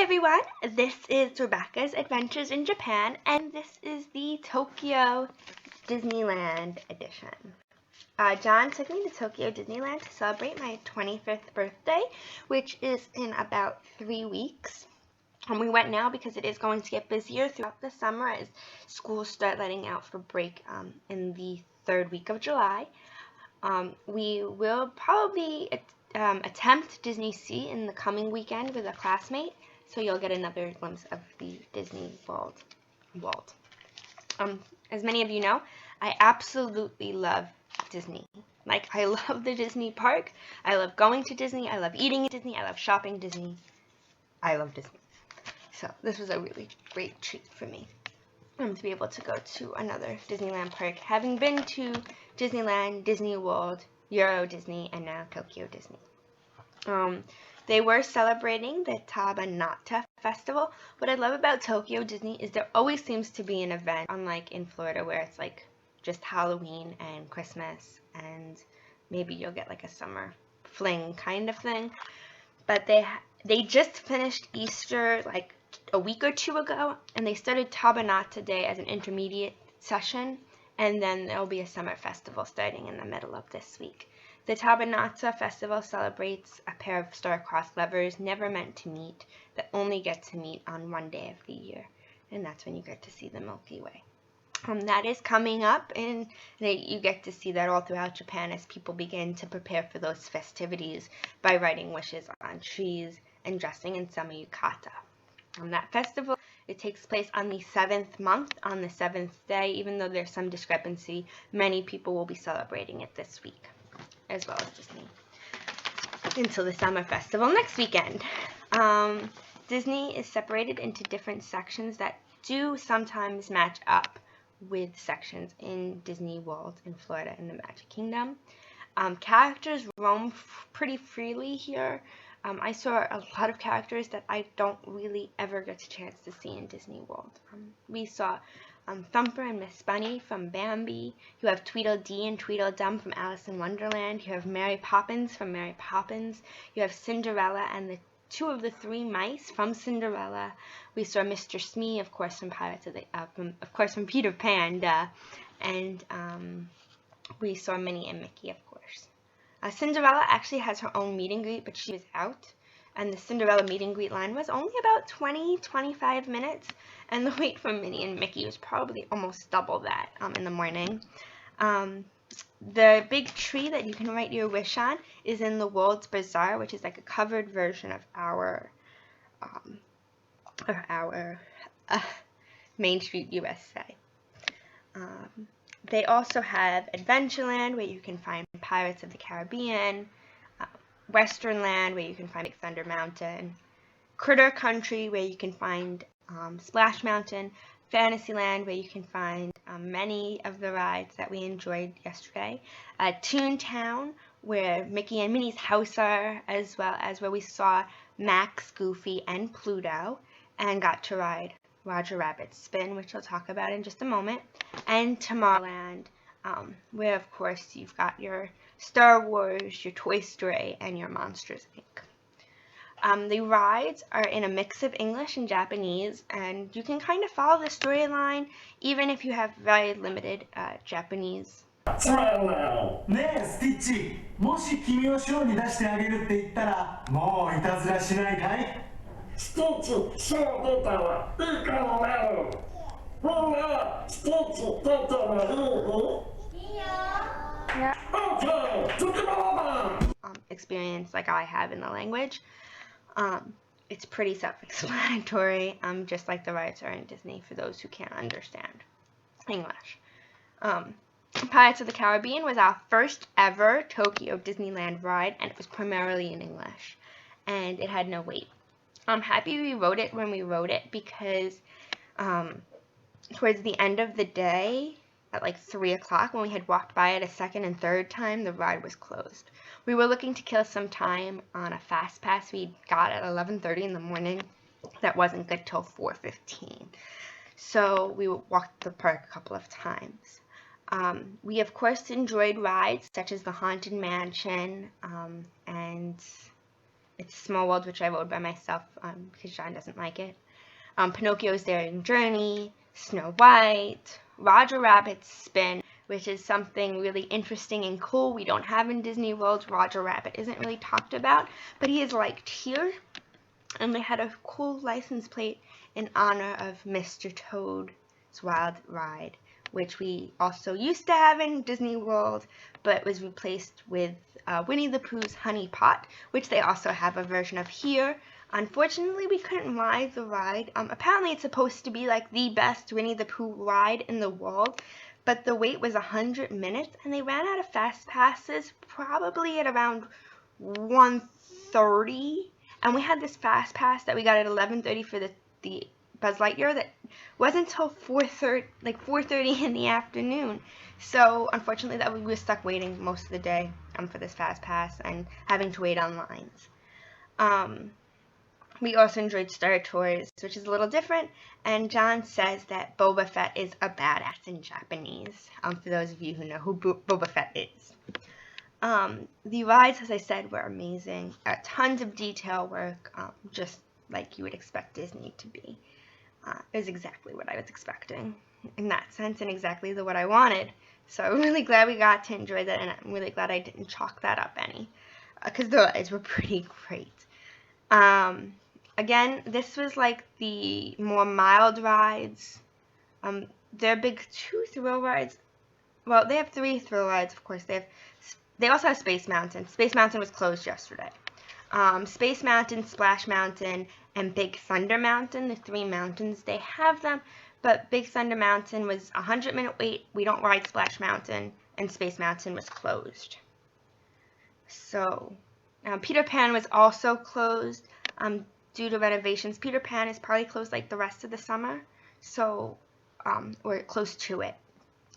everyone, this is Rebecca's Adventures in Japan, and this is the Tokyo Disneyland edition. John took me to Tokyo Disneyland to celebrate my 25th birthday, which is in about 3 weeks. And we went now because it is going to get busier throughout the summer as schools start letting out for break in the 3rd week of July. We will probably attempt Disney Sea in the coming weekend with a classmate, so you'll get another glimpse of the Disney World. As many of you know, I absolutely love Disney. Like, I love the Disney park, I love going to Disney, I love eating at Disney, I love shopping Disney. I love Disney. So this was a really great treat for me to be able to go to another Disneyland park, having been to Disneyland, Disney World, Euro Disney, and now Tokyo Disney. They were celebrating the Tabanata Festival. What I love about Tokyo Disney is there always seems to be an event, unlike in Florida where it's like just Halloween and Christmas, and maybe you'll get like a summer fling kind of thing. But they just finished Easter like a week or two ago, and they started Tabanata Day as an intermediate session, and then there'll be a summer festival starting in the middle of this week. The Tabanata Festival celebrates a pair of star-crossed lovers never meant to meet that only get to meet on one day of the year, and that's when you get to see the Milky Way. That is coming up, and you get to see that all throughout Japan as people begin to prepare for those festivities by writing wishes on trees and dressing in summer yukata. That festival, it takes place on the 7th month, on the 7th day. Even though there's some discrepancy, many people will be celebrating it this week, as well as Disney, until the summer festival next weekend. Disney is separated into different sections that do sometimes match up with sections in Disney World in Florida in the Magic Kingdom. Characters roam pretty freely here. I saw a lot of characters that I don't really ever get a chance to see in Disney World. We saw Thumper and Miss Bunny from Bambi. You have Tweedledee and Tweedledum from Alice in Wonderland. You have Mary Poppins from Mary Poppins. You have Cinderella and the 2 of the 3 mice from Cinderella. We saw Mr. Smee, of course, from from Peter Pan, and we saw Minnie and Mickey, of course. Cinderella actually has her own meet and greet, but she was out, and the Cinderella meet and greet line was only about 20-25 minutes, and the wait for Minnie and Mickey was probably almost double that in the morning. The big tree that you can write your wish on is in the World's Bazaar, which is like a covered version of our Main Street USA. They also have Adventureland, where you can find Pirates of the Caribbean, Westernland, where you can find Big Thunder Mountain, Critter Country, where you can find Splash Mountain, Fantasyland, where you can find many of the rides that we enjoyed yesterday, Toontown, where Mickey and Minnie's house are, as well as where we saw Max, Goofy, and Pluto, and got to ride Roger Rabbit's Spin, which I'll talk about in just a moment, and Tomorrowland, where of course you've got your Star Wars, your Toy Story, and your Monsters, Inc. The rides are in a mix of English and Japanese, and you can kind of follow the storyline even if you have very limited Japanese. つまんないねえスティッチ、もし君をショーに出してあげるって言ったらもういたずらしないかい？スティッチ、ショー出たらいいかもな。みんなスティッチ出てもいい？いいよ。Okay, take it over. Experience like I have in the language. It's pretty self-explanatory, just like the rides are in Disney for those who can't understand English. Pirates of the Caribbean was our first ever Tokyo Disneyland ride, and it was primarily in English, and it had no wait. I'm happy we wrote it when we wrote it because towards the end of the day, at like 3 o'clock, when we had walked by it a second and third time, the ride was closed. We were looking to kill some time on a fast pass we got at 11:30 in the morning. That wasn't good till 4:15. So we walked the park a couple of times. We of course enjoyed rides such as the Haunted Mansion and It's Small World, which I rode by myself because John doesn't like it. Pinocchio's Daring Journey, Snow White, Roger Rabbit's Spin, which is something really interesting and cool we don't have in Disney World. Roger Rabbit isn't really talked about, but he is liked here. And they had a cool license plate in honor of Mr. Toad's Wild Ride, which we also used to have in Disney World, but was replaced with Winnie the Pooh's Honey Pot, which they also have a version of here. Unfortunately, we couldn't ride the ride. Apparently, it's supposed to be like the best Winnie the Pooh ride in the world, but the wait was 100 minutes, and they ran out of fast passes probably at around 1:30. And we had this fast pass that we got at 11:30 for the Buzz Lightyear that wasn't until 4:30 in the afternoon. So unfortunately, that we were stuck waiting most of the day for this fast pass and having to wait on lines. We also enjoyed Star Tours, which is a little different, and John says that Boba Fett is a badass in Japanese, for those of you who know who Boba Fett is. The rides, as I said, were amazing. Tons of detail work, just like you would expect Disney to be. It was exactly what I was expecting in that sense, and exactly what I wanted. So I'm really glad we got to enjoy that, and I'm really glad I didn't chalk that up any, because the rides were pretty great. Again, this was like the more mild rides. Their big 2 thrill rides, well, they have 3 thrill rides, of course. They also have Space Mountain. Space Mountain was closed yesterday. Space Mountain, Splash Mountain, and Big Thunder Mountain, the 3 mountains, they have them, but Big Thunder Mountain was a 100-minute wait. We don't ride Splash Mountain, and Space Mountain was closed. So, Peter Pan was also closed due to renovations. Peter Pan is probably closed like the rest of the summer, so, or close to it.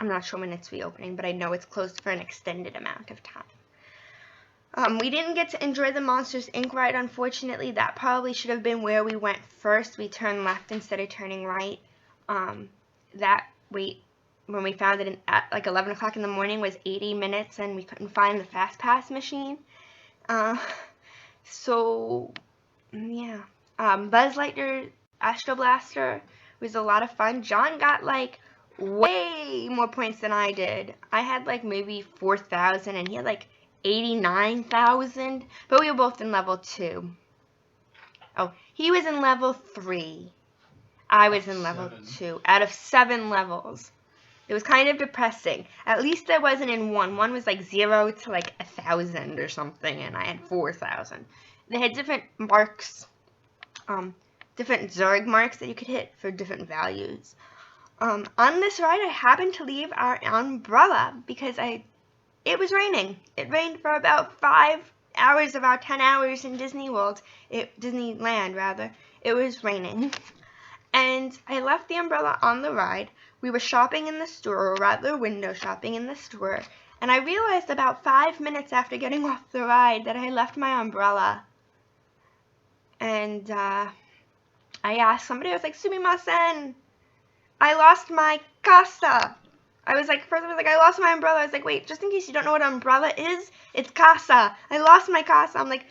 I'm not sure when it's reopening, but I know it's closed for an extended amount of time. We didn't get to enjoy the Monsters, Inc. ride, unfortunately. That probably should have been where we went first. We turned left instead of turning right. That wait, when we found it at like 11 o'clock in the morning, was 80 minutes, and we couldn't find the Fast Pass machine. So, yeah. Buzz Lightyear Astro Blaster was a lot of fun. John got like way more points than I did. I had like maybe 4,000 and he had like 89,000, but we were both in level 2. Oh, he was in level 3. I was in level 2 out of 7 levels. It was kind of depressing. At least I wasn't in 1. 1 was like 0 to like 1,000 or something, and I had 4,000. They had different marks, different Zurg marks that you could hit for different values. On this ride, I happened to leave our umbrella because it was raining. It rained for about 5 hours of our 10 hours in Disney World. Disneyland, rather. It was raining. And I left the umbrella on the ride. We were shopping in the store, or rather window shopping in the store, and I realized about 5 minutes after getting off the ride that I left my umbrella. And I asked somebody, I was like, "Sumimasen, I lost my casa." First I was like, "I lost my umbrella." I was like, "Wait, just in case you don't know what an umbrella is, it's casa. I lost my casa." I'm like,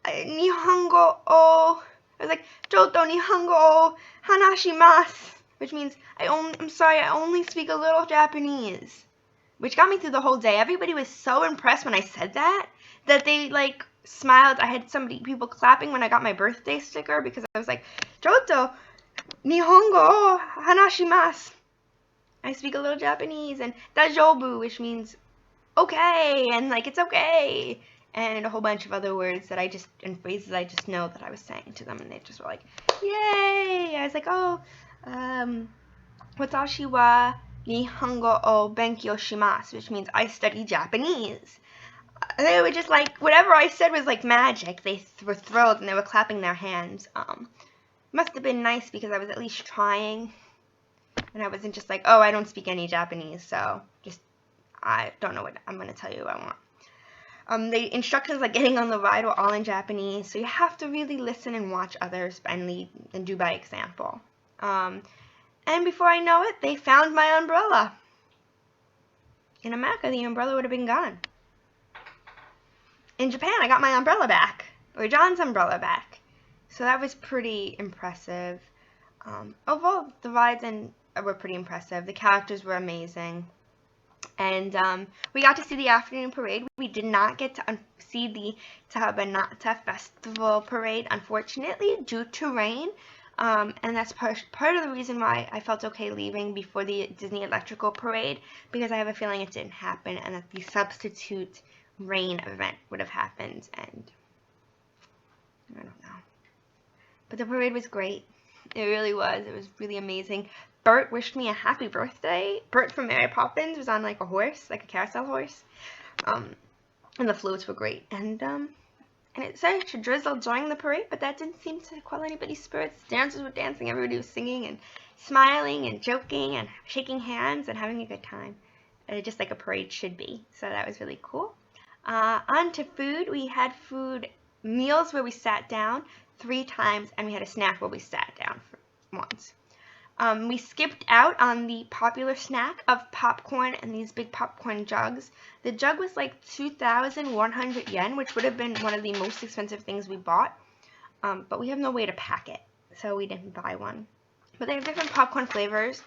"Nihongo o," I was like, "Joto Nihongo o hanashimasu," which means I'm sorry, I only speak a little Japanese, which got me through the whole day. Everybody was so impressed when I said that they like smiled. I had people clapping when I got my birthday sticker because I was like, "Joto Nihongo o hanashimasu." I speak a little Japanese, and dajobu, which means okay, and like it's okay, and a whole bunch of other words and phrases I just know that I was saying to them, and they just were like, "Yay!" I was like, "Oh, watashi wa nihongo o benkyou shimasu," which means I study Japanese. They were just like, whatever I said was like magic. They were thrilled, and they were clapping their hands. Must have been nice because I was at least trying, and I wasn't just like, "Oh, I don't speak any Japanese, so I don't know what I'm going to tell you I want." The instructions like getting on the ride were all in Japanese, so you have to really listen and watch others and lead and do by example. And before I know it, they found my umbrella. In America, the umbrella would have been gone. In Japan, I got my umbrella back, or John's umbrella back. So that was pretty impressive. Overall, the rides were pretty impressive. The characters were amazing. And we got to see the afternoon parade. We did not get to see the Tabanata Festival parade, unfortunately, due to rain. And that's part of the reason why I felt okay leaving before the Disney Electrical Parade, because I have a feeling it didn't happen and that the substitute rain event would have happened. And I don't know. But the parade was great. It really was. It was really amazing. Bert wished me a happy birthday. Bert from Mary Poppins was on like a horse, like a carousel horse. And the floats were great. And it started to drizzle during the parade, but that didn't seem to quell anybody's spirits. Dancers were dancing, everybody was singing and smiling and joking and shaking hands and having a good time. Just like a parade should be. So that was really cool. On to food. We had meals where we sat down 3 times, and we had a snack where we sat down for once. We skipped out on the popular snack of popcorn and these big popcorn jugs. The jug was like 2,100 yen, which would have been one of the most expensive things we bought. But we have no way to pack it, so we didn't buy one. But they have different popcorn flavors.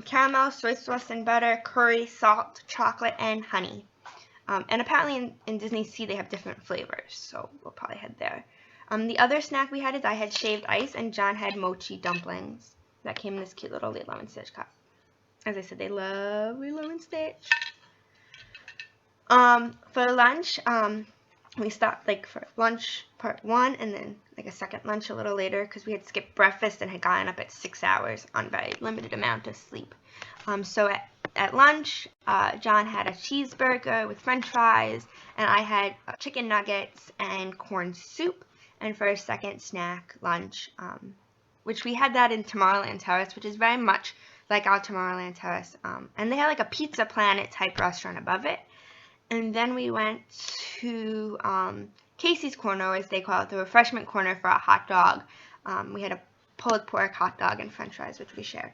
Caramel, soy sauce and butter, curry, salt, chocolate, and honey. And apparently in Disney Sea they have different flavors, so we'll probably head there. The other snack we had is I had shaved ice and John had mochi dumplings. That came in this cute little Lilo and Stitch cup. As I said, they love Lilo and Stitch. For lunch, we stopped like for lunch part 1 and then like a second lunch a little later because we had skipped breakfast and had gotten up at 6 hours on very limited amount of sleep. So at lunch, John had a cheeseburger with french fries, and I had chicken nuggets and corn soup. And for a second snack, lunch, which we had that in Tomorrowland Terrace, which is very much like our Tomorrowland Terrace. And they had like a Pizza Planet type restaurant above it. And then we went to Casey's Corner, as they call it, the refreshment corner for a hot dog. We had a pulled pork hot dog and french fries, which we shared,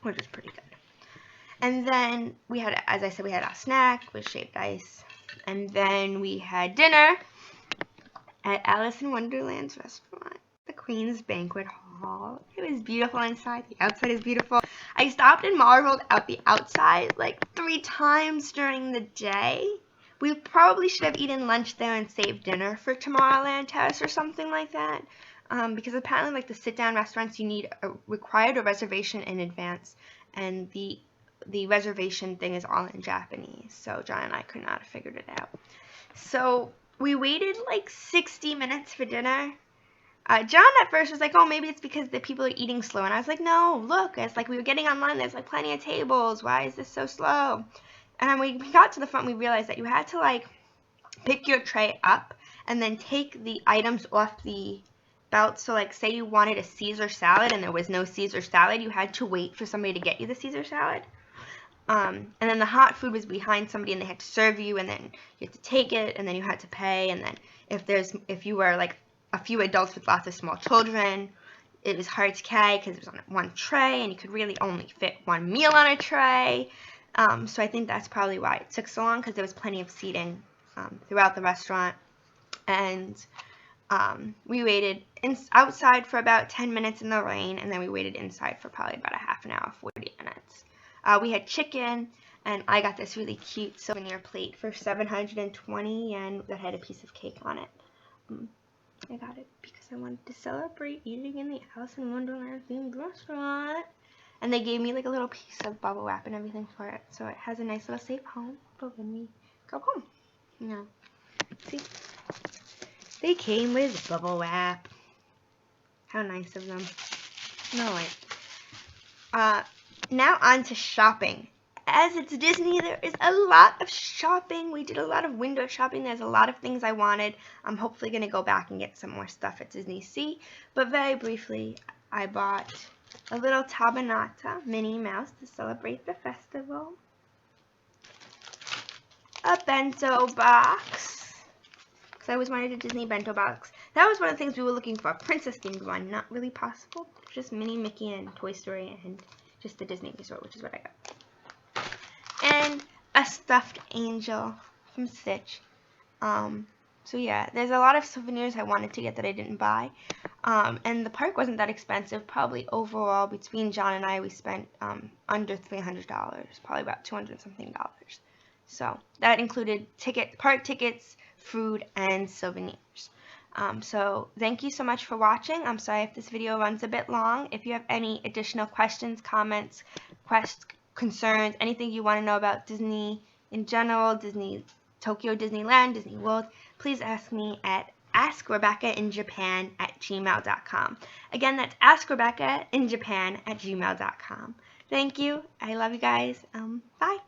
which was pretty good. And then we had, as I said, we had our snack with shaved ice. And then we had dinner at Alice in Wonderland's restaurant, the Queen's Banquet Hall. It was beautiful inside. The outside is beautiful. I stopped and marveled at the outside like 3 times during the day. We probably should have eaten lunch there and saved dinner for Tomorrowland Terrace or something like that. Because apparently like the sit-down restaurants, you required a reservation in advance. And the reservation thing is all in Japanese. So John and I could not have figured it out. So we waited like 60 minutes for dinner. John at first was like, oh, maybe it's because the people are eating slow. And I was like, no, look, it's like we were getting online. There's like plenty of tables. Why is this so slow? And when we got to the front, we realized that you had to like pick your tray up and then take the items off the belt. So like say you wanted a Caesar salad and there was no Caesar salad, you had to wait for somebody to get you the Caesar salad. And then the hot food was behind somebody and they had to serve you, and then you had to take it, and then you had to pay. And then if you were like a few adults with lots of small children, it was hard to carry because it was on one tray and you could really only fit one meal on a tray. So I think that's probably why it took so long, because there was plenty of seating throughout the restaurant. And we waited outside for about 10 minutes in the rain, and then we waited inside for probably about a half an hour, 40 minutes. We had chicken, and I got this really cute souvenir plate for 720 yen that had a piece of cake on it. I got it because I wanted to celebrate eating in the Alice in Wonderland themed restaurant. And they gave me like a little piece of bubble wrap and everything for it. So it has a nice little safe home for when we go home. Yeah. See? They came with bubble wrap. How nice of them. No, wait. Now on to shopping. As it's Disney, there is a lot of shopping. We did a lot of window shopping. There's a lot of things I wanted. I'm hopefully going to go back and get some more stuff at Disney Sea. But very briefly, I bought a little Tabanata Minnie Mouse to celebrate the festival. A bento box, because I always wanted a Disney bento box. That was one of the things we were looking for, a princess themed one. Not really possible. Just Minnie, Mickey, and Toy Story, and just the Disney Resort, which is what I got. And a stuffed angel from Stitch. So yeah, there's a lot of souvenirs I wanted to get that I didn't buy. And the park wasn't that expensive. Probably overall between John and I, we spent under $300, probably about 200 something dollars. So that included park tickets, food, and souvenirs. So thank you so much for watching. I'm sorry if this video runs a bit long. If you have any additional questions, comments, concerns, anything you want to know about Disney in general, Tokyo Disneyland, Disney World, please ask me at AskRebeccainJapan@gmail.com. Again, that's AskRebeccainJapan@gmail.com. Thank you. I love you guys. Bye.